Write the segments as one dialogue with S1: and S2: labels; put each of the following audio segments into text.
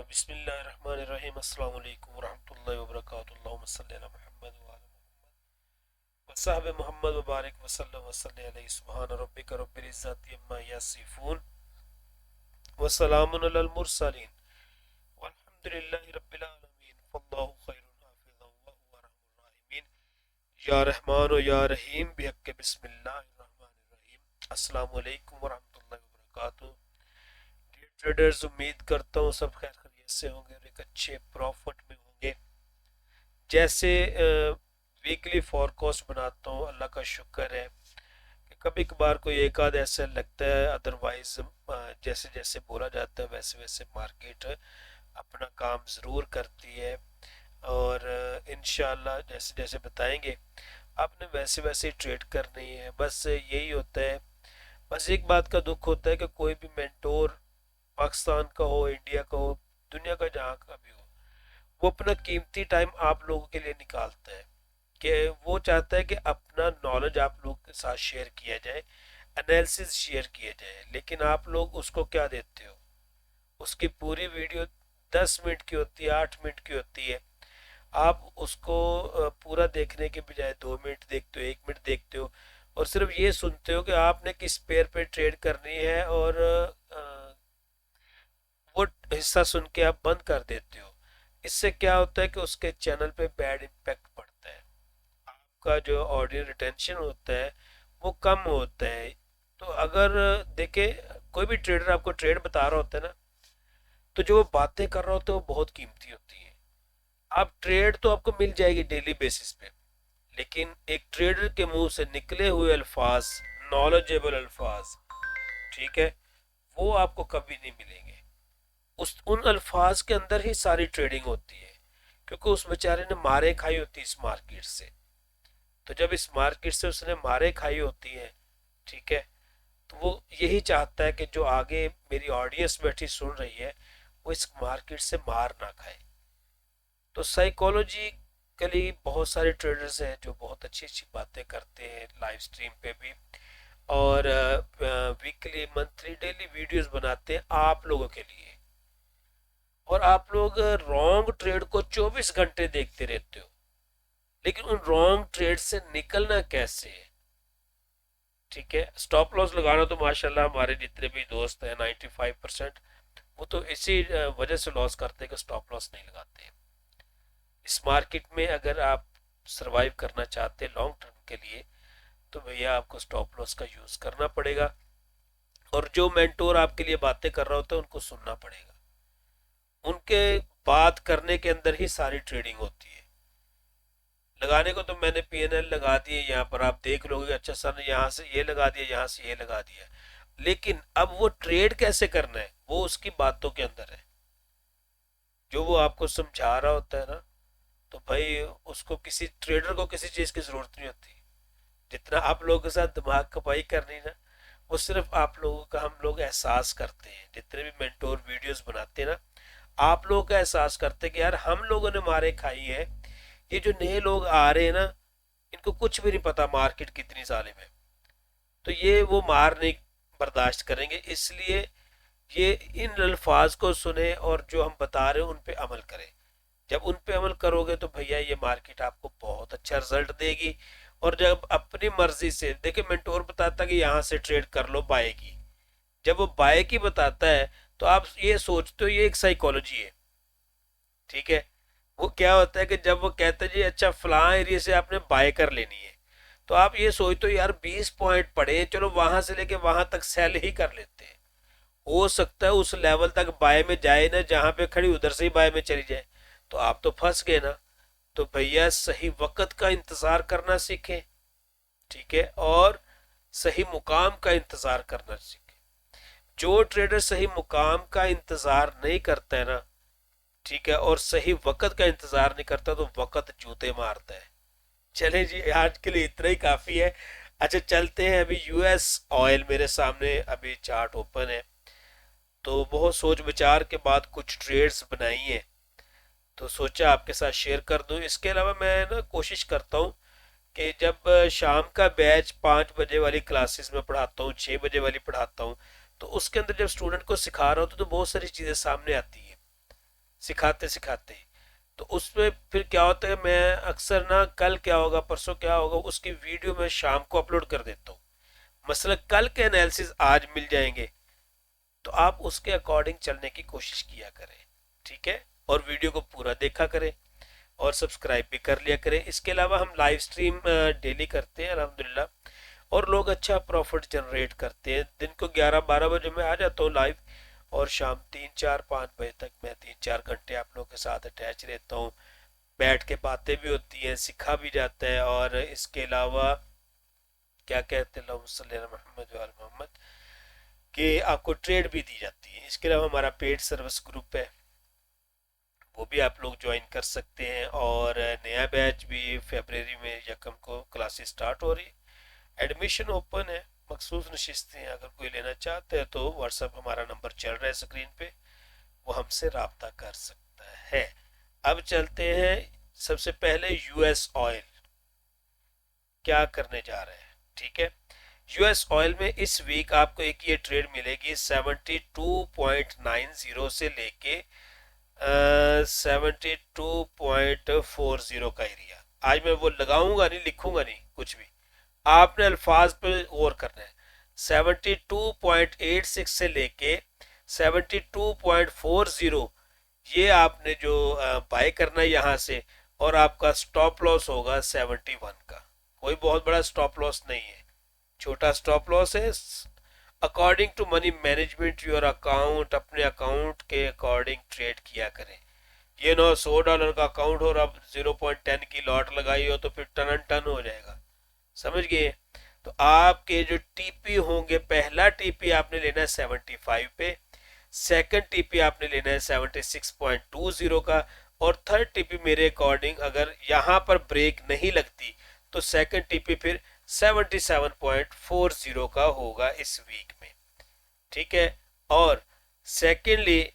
S1: बिस्मिल्लाहिर्रहमानिर्रहीम अस्सलाम वालेकुम वरहमतुल्लाहि वबरकातुहू अल्लाहुम्मा सल्लि अला मुहम्मद व अला मुहम्मद व सहबे मुहम्मद व बारिक वसल्लम वसल्लि अलैहि सुब्हान रब्बिका रब्बिल इज्जति अम्मा यसिफून व सलामुन अलल मुरसलीन वल्हम्दुलिल्लाहि रब्बिल आलमीन वल्लाहु खैरुन हाफिज़न व हुवा अर्हमुर राहिमीन या रहमान व या रहीम बिहक़्क़ि बिस्मिल्लाहिर्रहमानिर्रहीम अस्सलामु अलैकुम वरहमतुल्लाहि वबरकातुहू। डियर ट्रेडर्स, उम्मीद करता हूँ सब खैर खैरियत से होंगे और एक अच्छे प्रॉफिट में होंगे। जैसे वीकली फॉरकास्ट बनाता हूँ, अल्लाह का शुक्र है कि कभी कभार कोई एक आध ऐसा लगता है, अदरवाइज जैसे जैसे बोला जाता है वैसे वैसे मार्केट अपना काम ज़रूर करती है। और इंशाल्लाह जैसे जैसे बताएंगे आपने वैसे वैसे ही ट्रेड करनी है। बस यही होता है। बस एक बात का दुख होता है कि कोई भी मेंटोर पाकिस्तान का हो, इंडिया का हो, दुनिया का जहाँ का भी हो, वो अपना कीमती टाइम आप लोगों के लिए निकालता है कि वो चाहता है कि अपना नॉलेज आप लोगों के साथ शेयर किया जाए, एनालिसिस शेयर किया जाए। लेकिन आप लोग उसको क्या देते हो? उसकी पूरी वीडियो 10 मिनट की होती है, 8 मिनट की होती है। आप उसको पूरा देखने के बजाय 2 मिनट देखते हो, 1 मिनट देखते हो और सिर्फ ये सुनते हो कि आपने किस पेयर पे ट्रेड करनी है, और वो हिस्सा सुन के आप बंद कर देते हो। इससे क्या होता है कि उसके चैनल पे बैड इम्पैक्ट पड़ता है। आपका जो ऑडियंस रिटेंशन होता है वो कम होता है। तो अगर देखे, कोई भी ट्रेडर आपको ट्रेड बता रहा होता है ना, तो जो वो बातें कर रहा होता है वो बहुत कीमती होती है। आप ट्रेड तो आपको मिल जाएगी डेली बेसिस पे, लेकिन एक ट्रेडर के मुंह से निकले हुए अल्फाज, नॉलेजेबल अल्फाज, ठीक है, वो आपको कभी नहीं मिलेंगे। उस उन अल्फाज के अंदर ही सारी ट्रेडिंग होती है, क्योंकि उस बेचारे ने मारे खाई होती है इस मार्केट से। तो जब इस मार्केट से उसने मारे खाई होती है, ठीक है, तो वो यही चाहता है कि जो आगे मेरी ऑडियंस बैठी सुन रही है वो इस मार्केट से मार ना खाए। तो साइकोलॉजिकली बहुत सारे ट्रेडर्स हैं जो बहुत अच्छी अच्छी बातें करते हैं लाइव स्ट्रीम पे भी, और वीकली मंथली डेली वीडियोस बनाते हैं आप लोगों के लिए। और आप लोग रॉन्ग ट्रेड को 24 घंटे देखते रहते हो, लेकिन उन रॉन्ग ट्रेड से निकलना कैसे है? ठीक है, स्टॉप लॉस लगाना तो माशाल्लाह हमारे जितने भी दोस्त हैं 95% वो तो इसी वजह से लॉस करते हैं कि स्टॉप लॉस नहीं लगाते हैं। इस मार्केट में अगर आप सरवाइव करना चाहते हैं लॉन्ग टर्म के लिए, तो भैया आपको स्टॉप लॉस का यूज करना पड़ेगा। और जो मेंटोर आपके लिए बातें कर रहा होता है उनको सुनना पड़ेगा। उनके बात करने के अंदर ही सारी ट्रेडिंग होती है। लगाने को तो मैंने पीएनएल लगा दिए, यहाँ पर आप देख लोगे अच्छा सर ने यहाँ से ये लगा दिया, यहाँ से ये लगा दिया, लेकिन अब वो ट्रेड कैसे करना है वो उसकी बातों के अंदर है। जो वो आपको समझा रहा होता है ना, तो भाई उसको किसी ट्रेडर को किसी चीज की जरूरत नहीं होती। जितना आप लोगों के साथ दिमाग खपाई करनी ना, वो सिर्फ आप लोगों का हम लोग एहसास करते हैं। जितने भी मेंटोर वीडियोस बनाते हैं ना, आप लोगों का एहसास करते हैं कि यार हम लोगों ने मारे खाई है। ये जो नए लोग आ रहे हैं ना, इनको कुछ भी नहीं पता मार्केट कितनी जालिम है। तो ये वो मार नहीं बर्दाश्त करेंगे, इसलिए ये इन अल्फाज को सुने और जो हम बता रहे हैं उन पे अमल करें। जब उन पे अमल करोगे तो भैया ये मार्केट आपको बहुत अच्छा रिजल्ट देगी। और जब अपनी मर्जी से देखिए, मेंटोर बताता है कि यहाँ से ट्रेड कर लो बाय की, जब वो बाय की बताता है तो आप ये सोचते हो ये एक साइकोलॉजी है। ठीक है, वो क्या होता है कि जब वो कहते हैं जी अच्छा फलां एरिया से आपने बाय कर लेनी है, तो आप ये सोचते हो यार 20 पॉइंट पड़े, चलो वहां से लेके वहां तक सेल ही कर लेते हैं। हो सकता है उस लेवल तक बाय में जाए ना, जहां पे खड़ी उधर से ही बाय में चली जाए, तो आप तो फंस गए ना। तो भैया सही वक्त का इंतजार करना सीखें, ठीक है, और सही मुकाम का इंतजार करना सीखें। जो ट्रेडर सही मुकाम का इंतजार नहीं करता है ना, ठीक है, और सही वक्त का इंतजार नहीं करता, तो वक्त जूते मारता है। चले जी, आज के लिए इतना ही काफी है। अच्छा चलते हैं, अभी यूएस ऑयल मेरे सामने अभी चार्ट ओपन है, तो बहुत सोच विचार के बाद कुछ ट्रेड्स बनाई हैं, तो सोचा आपके साथ शेयर कर दूं। इसके अलावा मैं ना कोशिश करता हूँ कि जब शाम का बैच 5 बजे वाली क्लासेस में पढ़ाता हूँ, 6 बजे वाली पढ़ाता हूँ, तो उसके अंदर जब स्टूडेंट को सिखा रहा होता तो बहुत सारी चीज़ें सामने आती है। सिखाते सिखाते। तो उसमें फिर क्या होता है, मैं अक्सर ना कल क्या होगा परसों क्या होगा उसकी वीडियो मैं शाम को अपलोड कर देता हूँ। मसला कल के एनालिसिस आज मिल जाएंगे, तो आप उसके अकॉर्डिंग चलने की कोशिश किया करें, ठीक है। और वीडियो को पूरा देखा करें और सब्सक्राइब भी कर लिया करें। इसके अलावा हम लाइव स्ट्रीम डेली करते हैं अल्हम्दुलिल्लाह, और लोग अच्छा प्रॉफिट जनरेट करते हैं। दिन को 11-12 बजे मैं आ जाता हूँ लाइव, और शाम 3-4-5 बजे तक मैं 3-4 घंटे आप लोगों के साथ अटैच रहता हूँ। बैठ के बातें भी होती हैं, सीखा भी जाता है, और इसके अलावा क्या कहते हैं मोहम्मद, कि आपको ट्रेड भी दी जाती है। इसके अलावा हमारा पेड सर्विस ग्रुप है, वो भी आप लोग ज्वाइन कर सकते हैं। और नया बैच भी फरवरी में यकम को क्लासेस स्टार्ट हो रही है। एडमिशन ओपन है, मखसूस नशिस्तें अगर कोई लेना चाहते हैं तो व्हाट्सएप हमारा नंबर चल रहा है स्क्रीन पे, वो हमसे रब्ता कर सकता है। अब चलते हैं, सबसे पहले यूएस ऑयल क्या करने जा रहे हैं, ठीक है। यूएस ऑयल में इस वीक आपको एक ये ट्रेड मिलेगी 72.90 से लेके 72.40 का एरिया। आज मैं वो लगाऊंगा नहीं, लिखूंगा नहीं कुछ भी, आपने अल्फाज पे गौर करना है। 72.86 से लेके 72.40, ये आपने जो बाय करना है यहाँ से, और आपका स्टॉप लॉस होगा 71 का। कोई बहुत बड़ा स्टॉप लॉस नहीं है, छोटा स्टॉप लॉस है। According to money management your account, अपने अकाउंट के अकॉर्डिंग ट्रेड किया करें। ये ना $100 का अकाउंट हो और अब 0.10 की लॉट लगाई हो तो फिर टन टन हो जाएगा, समझ गए। तो आपके जो टीपी होंगे, पहला टीपी आपने लेना है 75 पे, सेकंड टीपी आपने लेना है 76.20 का, और थर्ड टीपी मेरे अकॉर्डिंग अगर यहाँ पर ब्रेक नहीं लगती तो सेकंड टीपी फिर 77.40 का होगा इस वीक में, ठीक है। और सेकेंडली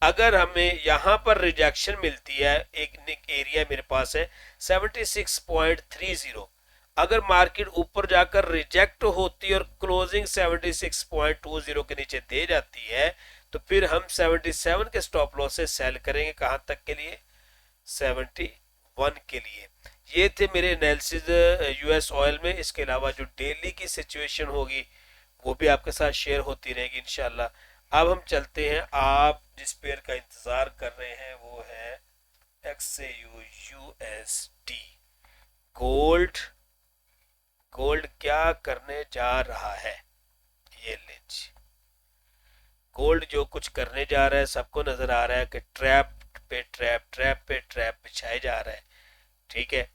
S1: अगर हमें यहाँ पर रिजेक्शन मिलती है, एक एरिया मेरे पास है 76.30, अगर मार्केट ऊपर जाकर रिजेक्ट होती है और क्लोजिंग 76.20 के नीचे दे जाती है, तो फिर हम 77 के स्टॉप लॉस से सेल करेंगे। कहाँ तक के लिए? 71 के लिए। ये थे मेरे एनालिसिस यूएस ऑयल में। इसके अलावा जो डेली की सिचुएशन होगी वो भी आपके साथ शेयर होती रहेगी इंशाल्लाह। अब हम चलते हैं, आप जिस पेयर का इंतजार कर रहे हैं वो है XAU USD गोल्ड। गोल्ड क्या करने जा रहा है, ये लीजिए। गोल्ड जो कुछ करने जा रहा है सबको नजर आ रहा है कि ट्रैप पे ट्रैप, ट्रैप पे ट्रैप बिछाया जा रहा है, ठीक है।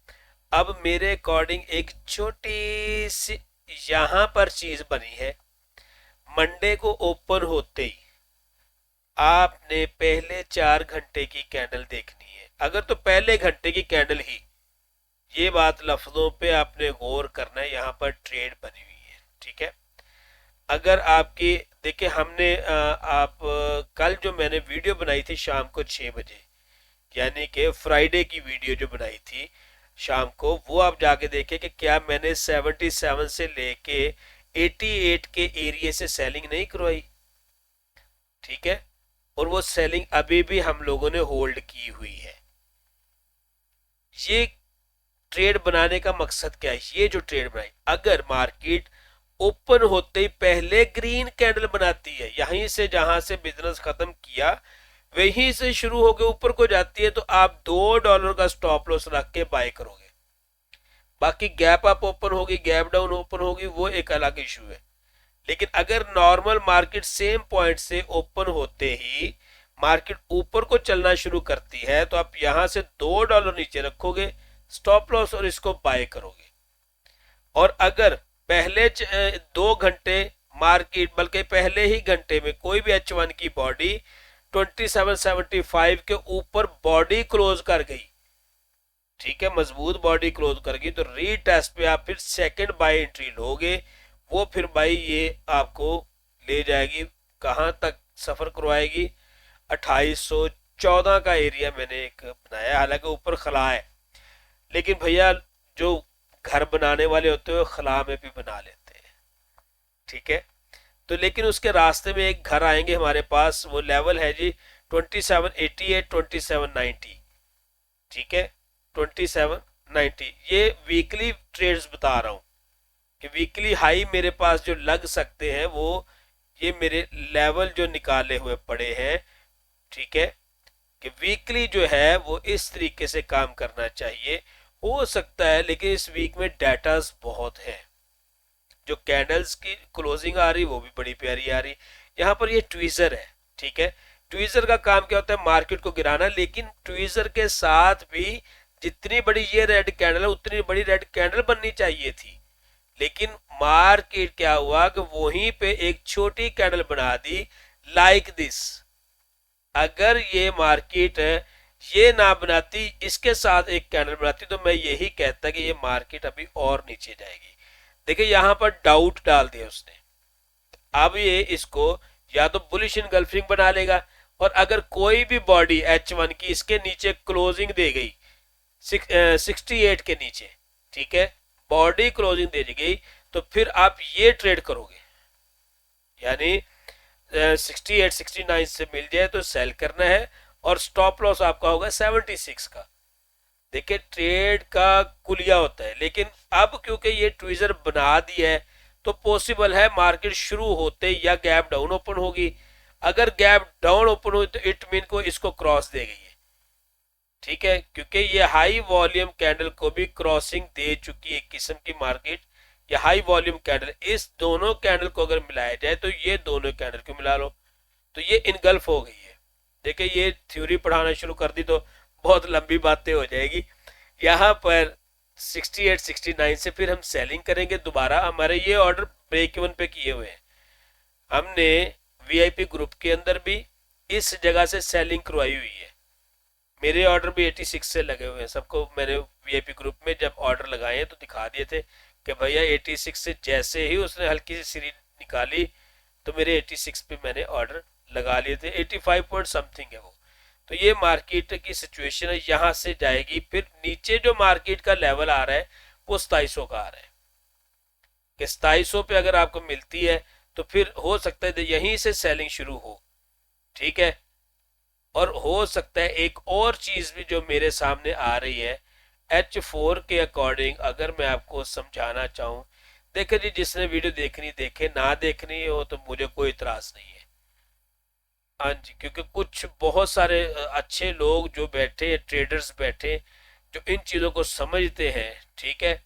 S1: अब मेरे अकॉर्डिंग एक छोटी सी यहां पर चीज बनी है। मंडे को ओपन होते ही आपने पहले 4 घंटे की कैंडल देखनी है। अगर तो पहले घंटे की कैंडल ही, ये बात लफ्जों पे आपने गौर करना है, यहाँ पर ट्रेड बनी हुई है, ठीक है। अगर आपकी देखिए, हमने आप कल जो मैंने वीडियो बनाई थी शाम को 6 बजे, यानी कि फ्राइडे की वीडियो जो बनाई थी शाम को, वो आप जाके देखें कि क्या मैंने 77 से लेके 88 के एरिया से सेलिंग नहीं करवाई, ठीक है। और वो सेलिंग अभी भी हम लोगों ने होल्ड की हुई है। ये ट्रेड बनाने का मकसद क्या है? ये जो ट्रेड बनाई, अगर मार्केट ओपन होते ही पहले ग्रीन कैंडल बनाती है, यहीं से जहां से बिजनेस खत्म किया वहीं से शुरू होकर ऊपर को जाती है, तो आप $2 का स्टॉप लॉस रख के बाय करोगे। बाकी गैप अप ओपन होगी, गैप डाउन ओपन होगी, वो एक अलग इशू है। लेकिन अगर नॉर्मल मार्केट सेम पॉइंट से ओपन होते ही मार्केट ऊपर को चलना शुरू करती है, तो आप यहां से $2 नीचे रखोगे स्टॉप लॉस और इसको बाय करोगे। और अगर पहले 2 घंटे मार्केट, बल्कि पहले ही घंटे में कोई भी H1 की बॉडी 2775 के ऊपर बॉडी क्लोज कर गई, ठीक है, मजबूत बॉडी क्लोज कर गई, तो रीटेस्ट पे आप फिर सेकंड बाय एंट्री लोगे। वो फिर भाई ये आपको ले जाएगी कहां तक सफर करवाएगी? 2814 का एरिया मैंने एक बनाया, हालांकि ऊपर खला है, लेकिन भैया जो घर बनाने वाले होते हैं खला में भी बना लेते हैं, ठीक है। तो लेकिन उसके रास्ते में एक घर आएंगे हमारे पास, वो लेवल है जी 2788, 2790, ठीक है, 2790। ये वीकली ट्रेड्स बता रहा हूं कि वीकली हाई मेरे पास जो लग सकते हैं वो ये मेरे लेवल जो निकाले हुए पड़े हैं, ठीक है, कि वीकली जो है वो इस तरीके से काम करना चाहिए। हो सकता है लेकिन इस वीक में डाटास बहुत है, जो कैंडल्स की क्लोजिंग आ रही वो भी बड़ी प्यारी आ रही। यहाँ पर ये ट्वीजर है, ठीक है, ट्वीजर का काम क्या होता है, मार्केट को गिराना, लेकिन ट्वीजर के साथ भी जितनी बड़ी ये रेड कैंडल है उतनी बड़ी रेड कैंडल बननी चाहिए थी, लेकिन मार्केट क्या हुआ कि वहीं पे एक छोटी कैंडल बना दी लाइक दिस। अगर ये मार्केट ये ना बनाती, इसके साथ एक कैंडल बनाती, तो मैं यही कहता कि ये मार्केट अभी और नीचे जाएगी। देखिए यहां पर डाउट डाल दिया उसने, अब ये इसको या तो बुलिश इनगल्फिंग बना लेगा, और अगर कोई भी बॉडी H1 की इसके नीचे क्लोजिंग दे गई 68 के नीचे, ठीक है, बॉडी क्लोजिंग दे गई, तो फिर आप ये ट्रेड करोगे, यानी 68 69 से मिल जाए तो सेल करना है, और स्टॉप लॉस आपका होगा 76 का। देखिए ट्रेड का कुलिया होता है, लेकिन अब क्योंकि ये ट्वीजर बना दिया है तो पॉसिबल है मार्केट शुरू होते या गैप डाउन ओपन होगी। अगर गैप डाउन ओपन हुई तो इट मीन को इसको क्रॉस दे गई है, ठीक है, क्योंकि ये हाई वॉल्यूम कैंडल को भी क्रॉसिंग दे चुकी है एक किस्म की मार्केट, या हाई वॉल्यूम कैंडल। इस दोनों कैंडल को अगर मिलाया जाए तो ये दोनों कैंडल को मिला लो तो ये इनगल्फ हो गई है। देखिए ये थ्योरी पढ़ाना शुरू कर दी तो बहुत लंबी बातें हो जाएगी। यहाँ पर 68 69 से फिर हम सेलिंग करेंगे दोबारा। हमारे ये ऑर्डर ब्रेक इवन पे किए हुए हैं, हमने वीआईपी ग्रुप के अंदर भी इस जगह से सेलिंग करवाई हुई है। मेरे ऑर्डर भी 86 से लगे हुए हैं, सबको मैंने वीआईपी ग्रुप में जब ऑर्डर लगाए तो दिखा दिए थे कि भैया 86 से जैसे ही उसने हल्की सी सीरीज निकाली तो मेरे 86 पे मैंने ऑर्डर लगा लिए थे। 85 पॉइंट समथिंग है वो। तो ये मार्केट की सिचुएशन है, यहाँ से जाएगी, फिर नीचे जो मार्केट का लेवल आ रहा है वो 2700 का आ रहा है कि 2700 पे अगर आपको मिलती है तो फिर हो सकता है यहीं से सेलिंग शुरू हो, ठीक है। और हो सकता है एक और चीज भी जो मेरे सामने आ रही है H4 के अकॉर्डिंग, अगर मैं आपको समझाना चाहूं, देखिए जी जिसने वीडियो देखनी देखे, ना देखनी हो तो मुझे कोई इतराज नहीं है, हाँ जी, क्योंकि कुछ बहुत सारे अच्छे लोग जो बैठे, ट्रेडर्स बैठे जो इन चीजों को समझते हैं, ठीक है,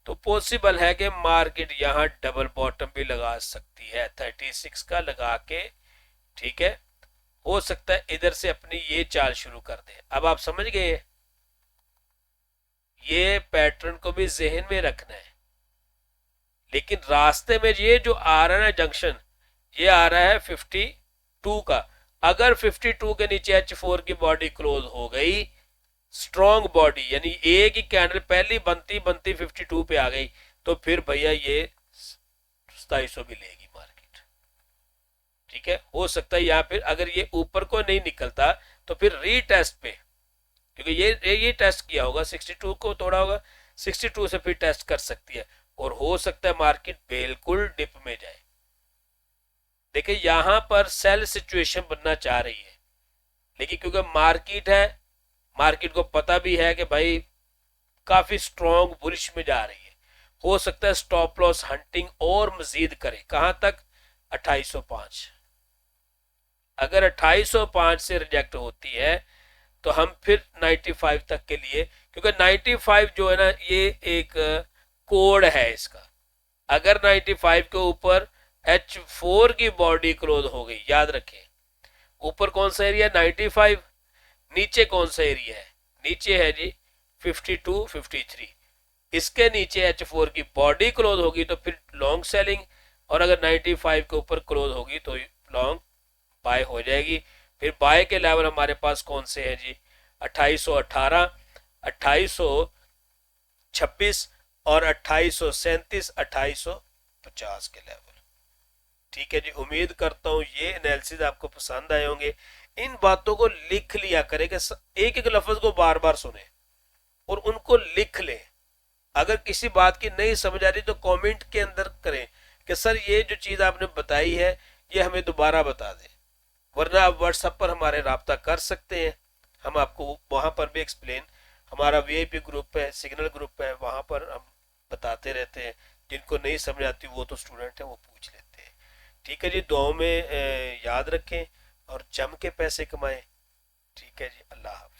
S1: तो पॉसिबल है कि मार्केट यहाँ डबल बॉटम भी लगा सकती है 36 का लगा के, ठीक है। हो सकता है इधर से अपनी ये चाल शुरू कर दे। अब आप समझ गए, ये पैटर्न को भी जहन में रखना है, लेकिन रास्ते में ये जो आ रहा है ना जंक्शन, ये आ रहा है 52 का। अगर 52 के नीचे H4 की बॉडी क्लोज हो गई, स्ट्रॉन्ग बॉडी, यानी एक ही कैंडल पहली बनती बनती 52 पे आ गई, तो फिर भैया ये 2700 भी लेगी मार्केट, ठीक है। हो सकता है यहाँ फिर अगर ये ऊपर को नहीं निकलता तो फिर रीटेस्ट पे, क्योंकि ये टेस्ट किया होगा 62 को तोड़ा होगा, 62 से फिर टेस्ट कर सकती है, और हो सकता है मार्केट बिल्कुल डिप में जाए। देखिए यहां पर सेल सिचुएशन बनना चाह रही है, लेकिन क्योंकि मार्केट है, मार्केट को पता भी है कि भाई काफी स्ट्रॉन्ग बुलिश में जा रही है, हो सकता है स्टॉप लॉस हंटिंग और मजीद करे। कहां तक? 2805। अगर 2805 से रिजेक्ट होती है तो हम फिर 95 तक के लिए, क्योंकि 95 जो है ना ये एक कोड है इसका। अगर 95 के ऊपर H4 की बॉडी क्लोज हो गई, याद रखें ऊपर कौन सा एरिया 95, नीचे कौन सा एरिया है, नीचे है जी 52 53। इसके नीचे H4 की बॉडी क्लोज होगी तो फिर लॉन्ग सेलिंग, और अगर 95 के ऊपर क्लोज होगी तो लॉन्ग बाय हो जाएगी। फिर बाय के लेवल हमारे पास कौन से हैं जी, 2818, 2826 और 2837, 2850 के लेवल, ठीक है जी। उम्मीद करता हूं ये एनालिसिस आपको पसंद आए होंगे। इन बातों को लिख लिया करें कि एक एक लफ्ज को बार बार सुने और उनको लिख लें। अगर किसी बात की नहीं समझ आ रही तो कमेंट के अंदर करें कि सर ये जो चीज आपने बताई है ये हमें दोबारा बता दें, वरना आप व्हाट्सएप पर हमारे राब्ता कर सकते हैं, हम आपको वहाँ पर भी एक्सप्लेन, हमारा वीआईपी ग्रुप है, सिग्नल ग्रुप है, वहाँ पर हम बताते रहते हैं। जिनको नहीं समझ आती वो तो स्टूडेंट है, वो पूछ लेते हैं। ठीक है जी, दुआओं में याद रखें और जम के पैसे कमाएं। ठीक है जी, अल्लाह हाफ़िज़।